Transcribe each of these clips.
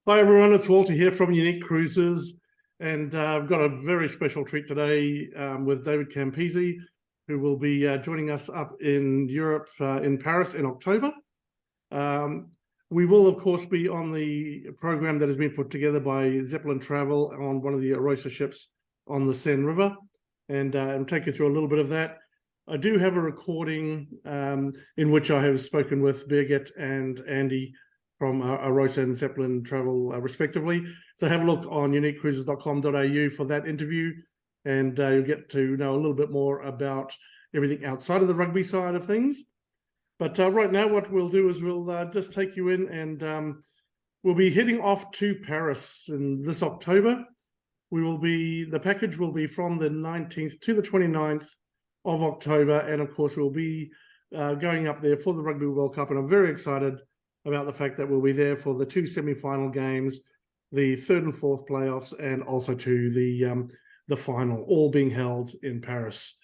Hi everyone, it's Walter here from Unique Cruises, and I've got a very special treat today with David Campese, who will be joining us up in Europe, in Paris in October. We will, of course, be on the program that has been put together by Zeppelin Travel on one of the Arosa ships on the Seine River, and take you through a little bit of that. I do have a recording in which I have spoken with Birgit and Andy from Arosa and Zeppelin Travel, respectively. So have a look on uniquecruises.com.au for that interview, and you'll get to know a little bit more about everything outside of the rugby side of things. But right now, what we'll do is we'll just take you in, and we'll be heading off to Paris in this October. The package will be from the 19th to the 29th of October, and of course we'll be going up there for the Rugby World Cup, and I'm very excited about the fact that we'll be there for the two semi-final games, the third and fourth playoffs, and also to the final, all being held in Paris.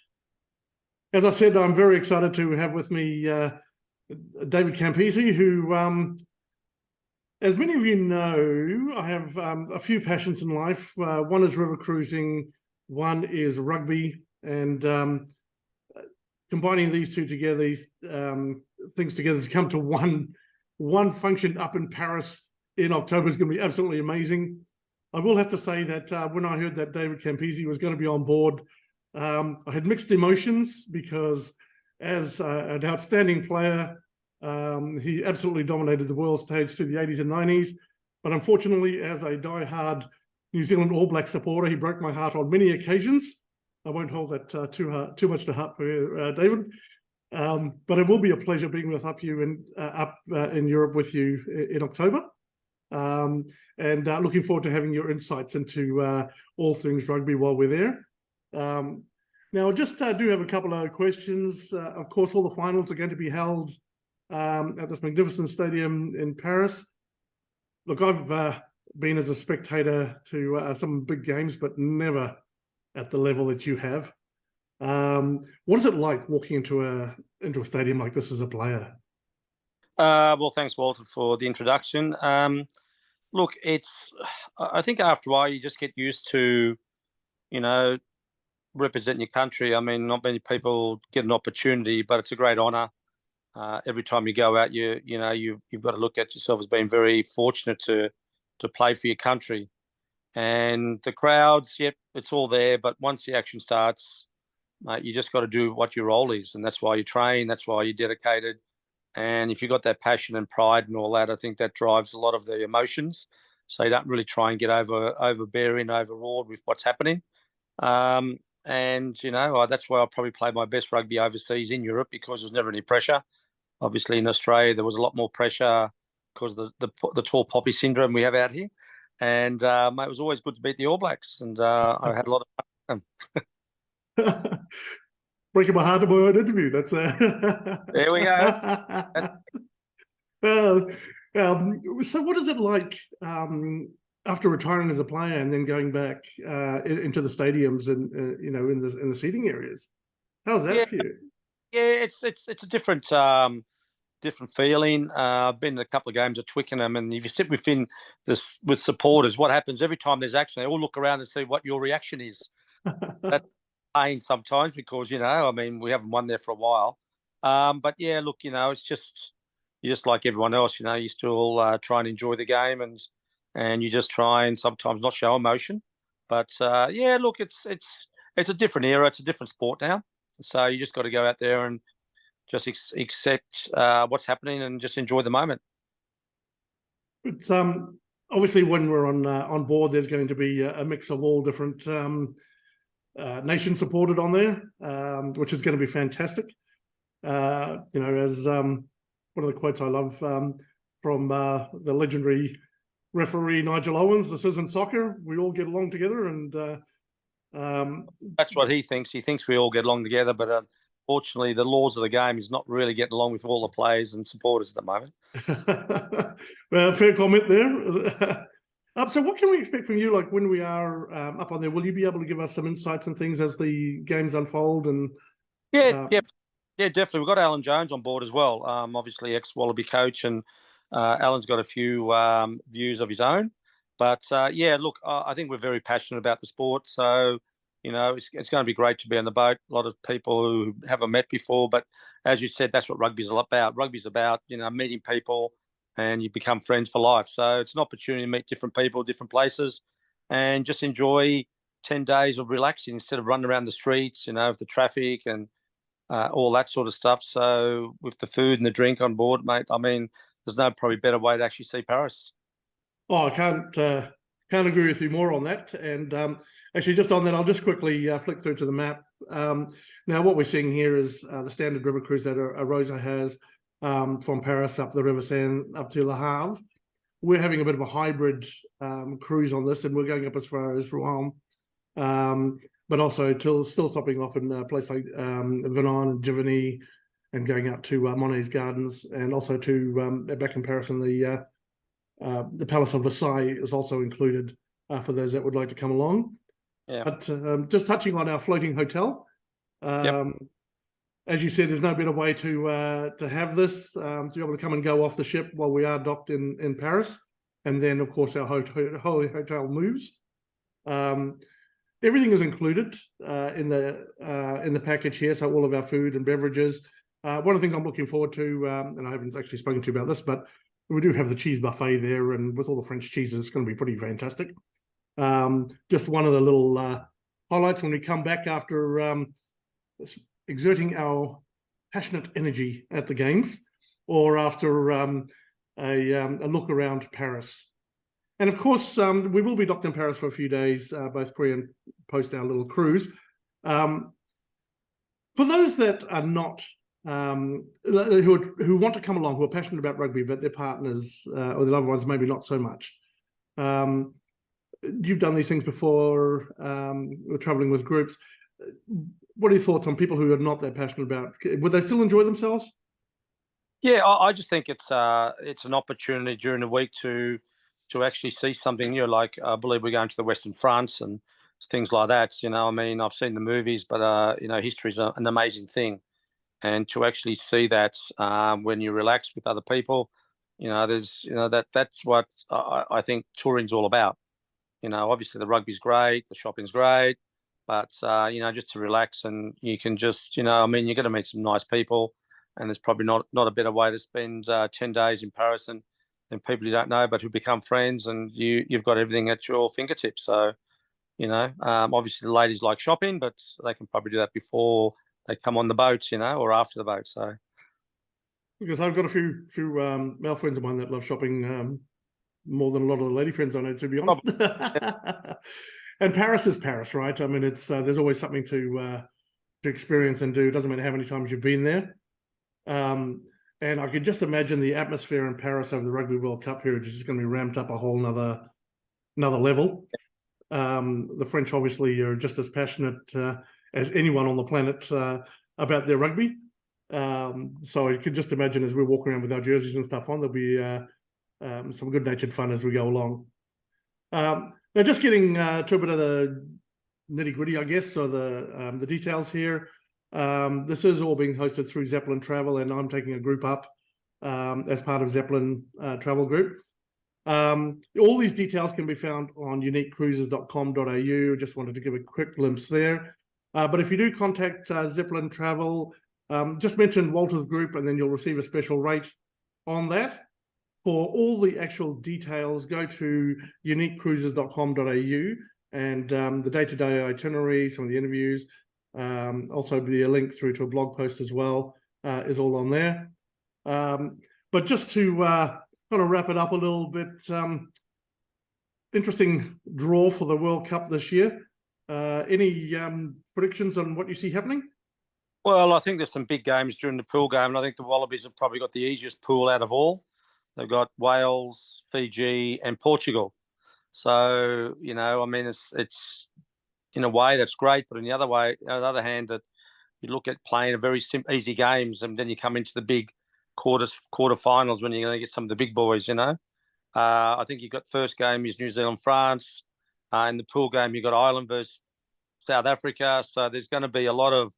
As I said, I'm very excited to have with me David Campese, who, as many of you know, I have a few passions in life. One is river cruising, one is rugby, and combining these two together, these things together to come to one function up in Paris in October is going to be absolutely amazing. I will have to say that when I heard that David Campese was going to be on board, I had mixed emotions, because as an outstanding player, he absolutely dominated the world stage through the 80s and 90s. But unfortunately, as a die-hard New Zealand All Black supporter, he broke my heart on many occasions. I won't hold that too much to heart for you, David. But it will be a pleasure being up in Europe with you in October, and looking forward to having your insights into all things rugby while we're there. Now, I just do have a couple of questions. Of course, all the finals are going to be held at this magnificent stadium in Paris. Look, I've been as a spectator to some big games, but never at the level that you have. What is it like walking into a stadium like this as a player? Well, thanks, Walter, for the introduction. Look, I think after a while you just get used to, representing your country. I mean, not many people get an opportunity, but it's a great honour. Every time you go out, you've got to look at yourself as being very fortunate to play for your country. And the crowds, yep, it's all there, but once the action starts, you just got to do what your role is, and that's why you train, that's why you're dedicated. And if you've got that passion and pride and all that, I think that drives a lot of the emotions. So you don't really try and get overbearing, overawed with what's happening. And, that's why I probably played my best rugby overseas in Europe, because there's never any pressure. Obviously, in Australia, there was a lot more pressure because of the tall poppy syndrome we have out here. And it was always good to beat the All Blacks, and I had a lot of fun. Breaking my heart in my own interview. That's there we go. So what is it like after retiring as a player and then going back into the stadiums and in the seating areas? How's that for you? Yeah, it's a different feeling. I've been to a couple of games at Twickenham, and if you sit with supporters, what happens every time there's action, they all look around and see what your reaction is. That's pain sometimes, because we haven't won there for a while. But yeah, look, it's just you're just like everyone else. You still try and enjoy the game, and you just try and sometimes not show emotion. But yeah, look, it's a different era. It's a different sport now. So you just got to go out there and just accept what's happening and just enjoy the moment. It's obviously when we're on board, there's going to be a mix of all different nations supported on there, which is going to be fantastic. As one of the quotes I love from the legendary referee Nigel Owens, "This isn't soccer. We all get along together." And that's what he thinks. He thinks we all get along together, but fortunately, the laws of the game is not really getting along with all the players and supporters at the moment. Well, fair comment there. So what can we expect from you, like when we are up on there? Will you be able to give us some insights and things as the games unfold? And Yeah, definitely. We've got Alan Jones on board as well. Obviously, ex-Wallaby coach, and Alan's got a few views of his own. But yeah, look, I think we're very passionate about the sport. So, it's going to be great to be on the boat. A lot of people who haven't met before. But as you said, that's what rugby's all about. Rugby's about, meeting people and you become friends for life. So it's an opportunity to meet different people, different places, and just enjoy 10 days of relaxing instead of running around the streets, with the traffic and all that sort of stuff. So with the food and the drink on board, mate, I mean, there's no probably better way to actually see Paris. Oh, I can't agree with you more on that. And actually, just on that, I'll just quickly flick through to the map. Now, what we're seeing here is the standard river cruise that Arosa has from Paris up the River Seine up to Le Havre. We're having a bit of a hybrid cruise on this, and we're going up as far as Rouen, but also still stopping off in a place like Vernon and Giverny, and going out to Monet's Gardens, and also to back in Paris in the Palace of Versailles is also included for those that would like to come along. Yeah. But just touching on our floating hotel, as you said, there's no better way to have this, to be able to come and go off the ship while we are docked in Paris. And then, of course, our hotel moves. Everything is included in the package here, so all of our food and beverages. One of the things I'm looking forward to, and I haven't actually spoken to you about this, but we do have the cheese buffet there, and with all the French cheeses, it's going to be pretty fantastic. Just one of the little highlights when we come back after exerting our passionate energy at the games, or after a look around Paris. And of course, we will be docked in Paris for a few days, both pre and post our little cruise. For those that are not who want to come along, who are passionate about rugby, but their partners or their loved ones maybe not so much. You've done these things before, we're traveling with groups. What are your thoughts on people who are not that passionate about? Would they still enjoy themselves? Yeah, I just think it's an opportunity during the week to actually see something new. Like I believe we're going to the Western France and things like that. I mean, I've seen the movies, but history is an amazing thing. And to actually see that when you relax with other people, that's what I think touring's all about. Obviously the rugby's great, the shopping's great, but just to relax, and you can just, I mean, you're going to meet some nice people, and there's probably not a better way to spend 10 days in Paris and people you don't know, but who become friends, and you've got everything at your fingertips. So, obviously the ladies like shopping, but they can probably do that before they come on the boats, or after the boat. So, because I've got a few male friends of mine that love shopping more than a lot of the lady friends I know, to be honest. And Paris is Paris, right? I mean, it's there's always something to experience and do. It doesn't matter how many times you've been there. And I could just imagine the atmosphere in Paris over the Rugby World Cup period is just going to be ramped up a whole another level. The French obviously are just as passionate as anyone on the planet about their rugby. So I could just imagine as we're walking around with our jerseys and stuff on, there'll be some good-natured fun as we go along. Now, just getting to a bit of the nitty-gritty, I guess, or the details here. This is all being hosted through Zeppelin Travel, and I'm taking a group up as part of Zeppelin Travel Group. All these details can be found on uniquecruises.com.au. Just wanted to give a quick glimpse there. But if you do contact Zeppelin Travel, just mention Walters Group, and then you'll receive a special rate on that. For all the actual details, go to uniquecruises.com.au, and the day-to-day itinerary, some of the interviews, also be a link through to a blog post as well, is all on there. But just to kind of wrap it up a little bit, interesting draw for the World Cup this year. Any predictions on what you see happening? Well, I think there's some big games during the pool game, and I think the Wallabies have probably got the easiest pool out of all. They've got Wales, Fiji, and Portugal. So, I mean, it's in a way that's great, but on the other hand, that you look at playing a very easy games, and then you come into the big quarterfinals when you're going to get some of the big boys. I think you got first game is New Zealand, France. In the pool game, you got Ireland versus South Africa. So there's going to be a lot of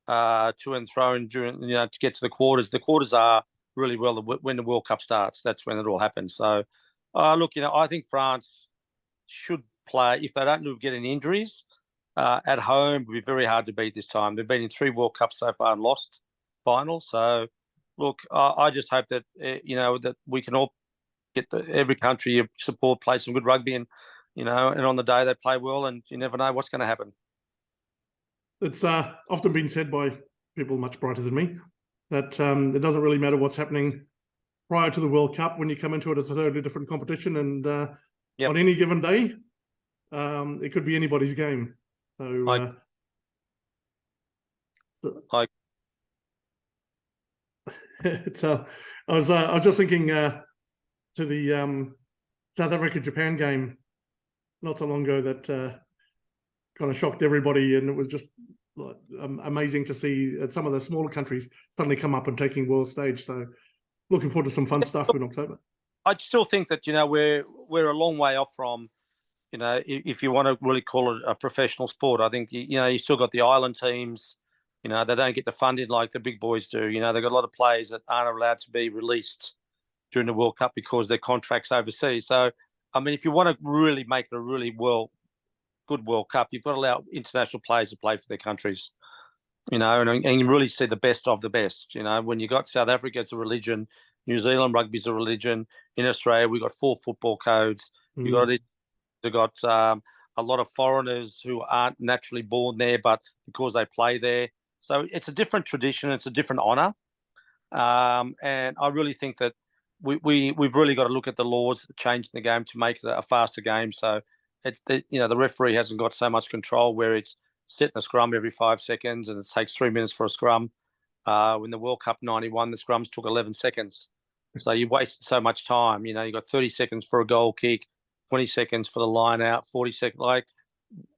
to and fro during, to get to the quarters. The quarters are really well when the World Cup starts. That's when it all happens. So, look, I think France should play if they don't get any injuries at home. It would be very hard to beat this time. They've been in 3 World Cups so far and lost finals. So, look, I just hope that that we can all get every country you support play some good rugby, and and on the day they play well, and you never know what's going to happen. It's often been said by people much brighter than me that it doesn't really matter what's happening prior to the World Cup. When you come into it, it's a totally different competition, and on any given day, it could be anybody's game. So, it's I was just thinking to the South Africa-Japan game not so long ago that kind of shocked everybody, and it was just amazing to see some of the smaller countries suddenly come up and taking world stage. So, looking forward to some fun stuff in October. I still think that we're a long way off from if you want to really call it a professional sport. I think you still got the island teams. They don't get the funding like the big boys do. They've got a lot of players that aren't allowed to be released during the World Cup because their contracts overseas. So, I mean, if you want to really make it a really good World Cup, you've got to allow international players to play for their countries. And you really see the best of the best. When you got South Africa, it's a religion. New Zealand rugby's a religion. In Australia, we've got 4 football codes. We've got a lot of foreigners who aren't naturally born there, but because they play there. So it's a different tradition. It's a different honour. And I really think that we've really got to look at the laws changing the game to make it a faster game. So it's the referee hasn't got so much control where it's setting a scrum every 5 seconds and it takes 3 minutes for a scrum. When the World Cup 91, the scrums took 11 seconds. So you wasted so much time. You got 30 seconds for a goal kick, 20 seconds for the line out, 40 seconds. Like,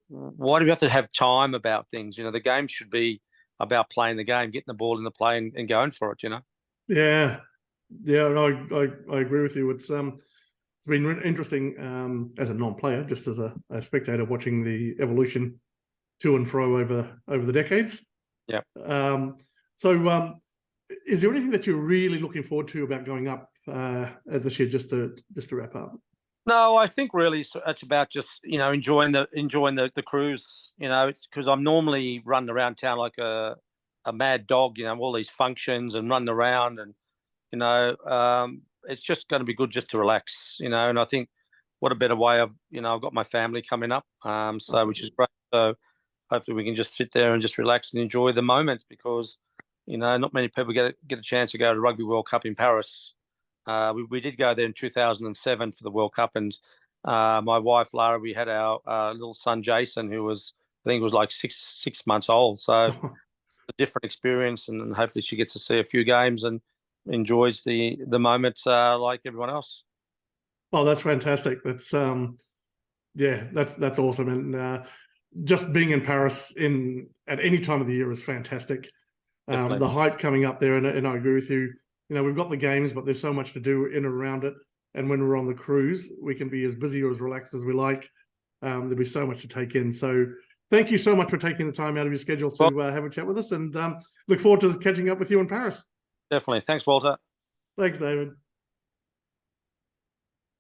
why do we have to have time about things? The game should be about playing the game, getting the ball in the play and going for it, Yeah. I agree with you. It's been interesting as a non-player, just as a spectator watching the evolution to and fro over the decades. Yeah. So, is there anything that you're really looking forward to about going up this year? Just to wrap up. No, I think really it's about just enjoying the cruise. It's because I'm normally running around town like a mad dog. All these functions and running around, and it's just going to be good just to relax. And I think what a better way of I've got my family coming up, which is great. So hopefully we can just sit there and just relax and enjoy the moment, because not many people get a chance to go to Rugby World Cup in Paris. We did go there in 2007 for the World Cup, and my wife Lara, we had our little son Jason, who I think was like six months old. So it's a different experience, and hopefully she gets to see a few games and enjoys the moment like everyone else. Oh, that's fantastic. That's that's awesome. And just being in Paris at any time of the year is fantastic. The hype coming up there, and I agree with you. We've got the games, but there's so much to do in and around it. And when we're on the cruise, we can be as busy or as relaxed as we like. There'll be so much to take in. So thank you so much for taking the time out of your schedule to have a chat with us, and look forward to catching up with you in Paris. Definitely. Thanks, Walter. Thanks, David.